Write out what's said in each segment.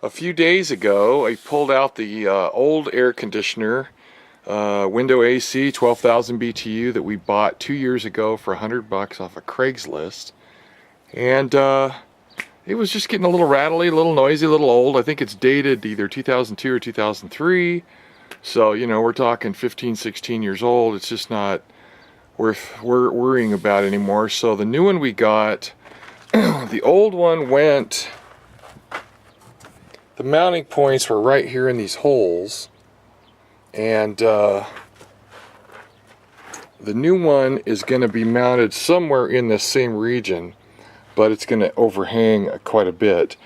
A few days ago, I pulled out the old air conditioner, window AC, 12,000 BTU that we bought 2 years ago for $100 off of Craigslist. And it was just getting a little rattly, a little noisy, a little old. I think it's dated either 2002 or 2003. So, you know, we're talking 15, 16 years old. It's just not worth worrying about anymore. So the new one we got, the old one went... The mounting points were right here in these holes, and the new one is going to be mounted somewhere in the same region, but it's going to overhang quite a bit.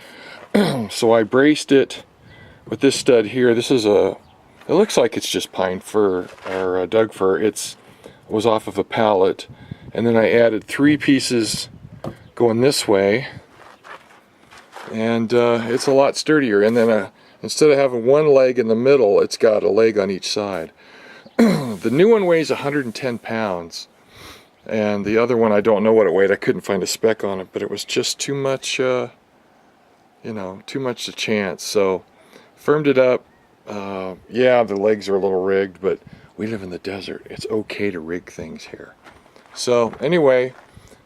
So I braced it with this stud here. This is it looks like it's just pine fir or Doug fir. It was off of a pallet, and then I added 3 pieces going this way. And it's a lot sturdier, and then instead of having one leg in the middle, it's got a leg on each side. The new one weighs 110 pounds, and the other one, I don't know what it weighed. I couldn't find a spec on it, but it was just too much, you know, too much to chance. So firmed it up. Yeah, the legs are a little rigged, but we live in the desert. It's okay to rig things here. So anyway,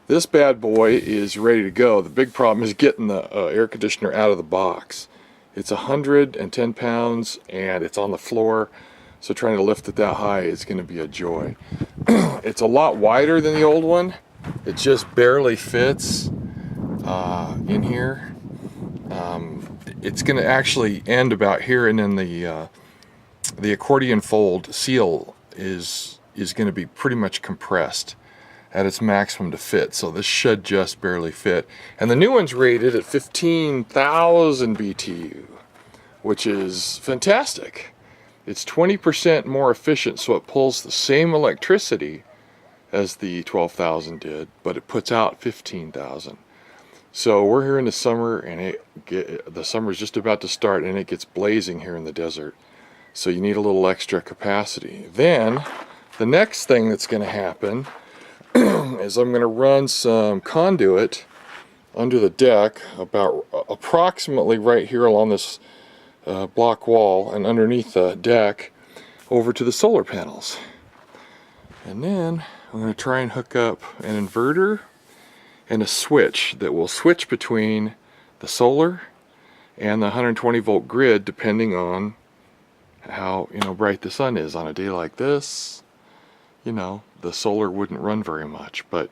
this bad boy is ready to go. The big problem is getting the air conditioner out of the box. It's 110 pounds and it's on the floor, so trying to lift it that high is going to be a joy. It's a lot wider than the old one. It just barely fits in here. It's going to actually end about here, and then the accordion fold seal is going to be pretty much compressed at its maximum to fit, so this should just barely fit. And the new one's rated at 15,000 BTU, which is fantastic. It's 20% more efficient, so it pulls the same electricity as the 12,000 did, but it puts out 15,000. So we're here in the summer, and the summer's just about to start, and it gets blazing here in the desert. So you need a little extra capacity. Then the next thing that's going to happen is I'm going to run some conduit under the deck, about approximately right here along this block wall and underneath the deck, over to the solar panels. And then I'm going to try and hook up an inverter and a switch that will switch between the solar and the 120 volt grid, depending on how, you know, bright the sun is. On a day like this, you know, the solar wouldn't run very much, but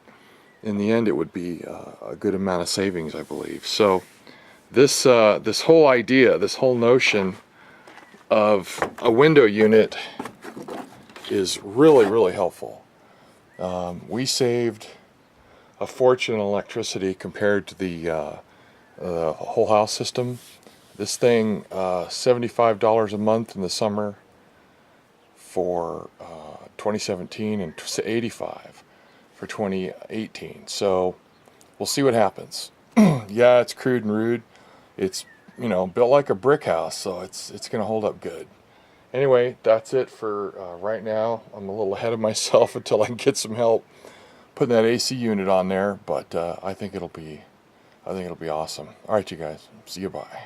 in the end it would be a good amount of savings, I believe. So this whole idea, this whole notion of a window unit is really helpful. We saved a fortune in electricity compared to the whole house system. This thing, $75 a month in the summer for 2017, and $85 for 2018. So we'll see what happens. Yeah, it's crude and rude. It's, you know, built like a brick house, so it's going to hold up good. Anyway, that's it for right now. I'm a little ahead of myself until I can get some help putting that AC unit on there, but I think it'll be awesome. All right, you guys. See you. Bye.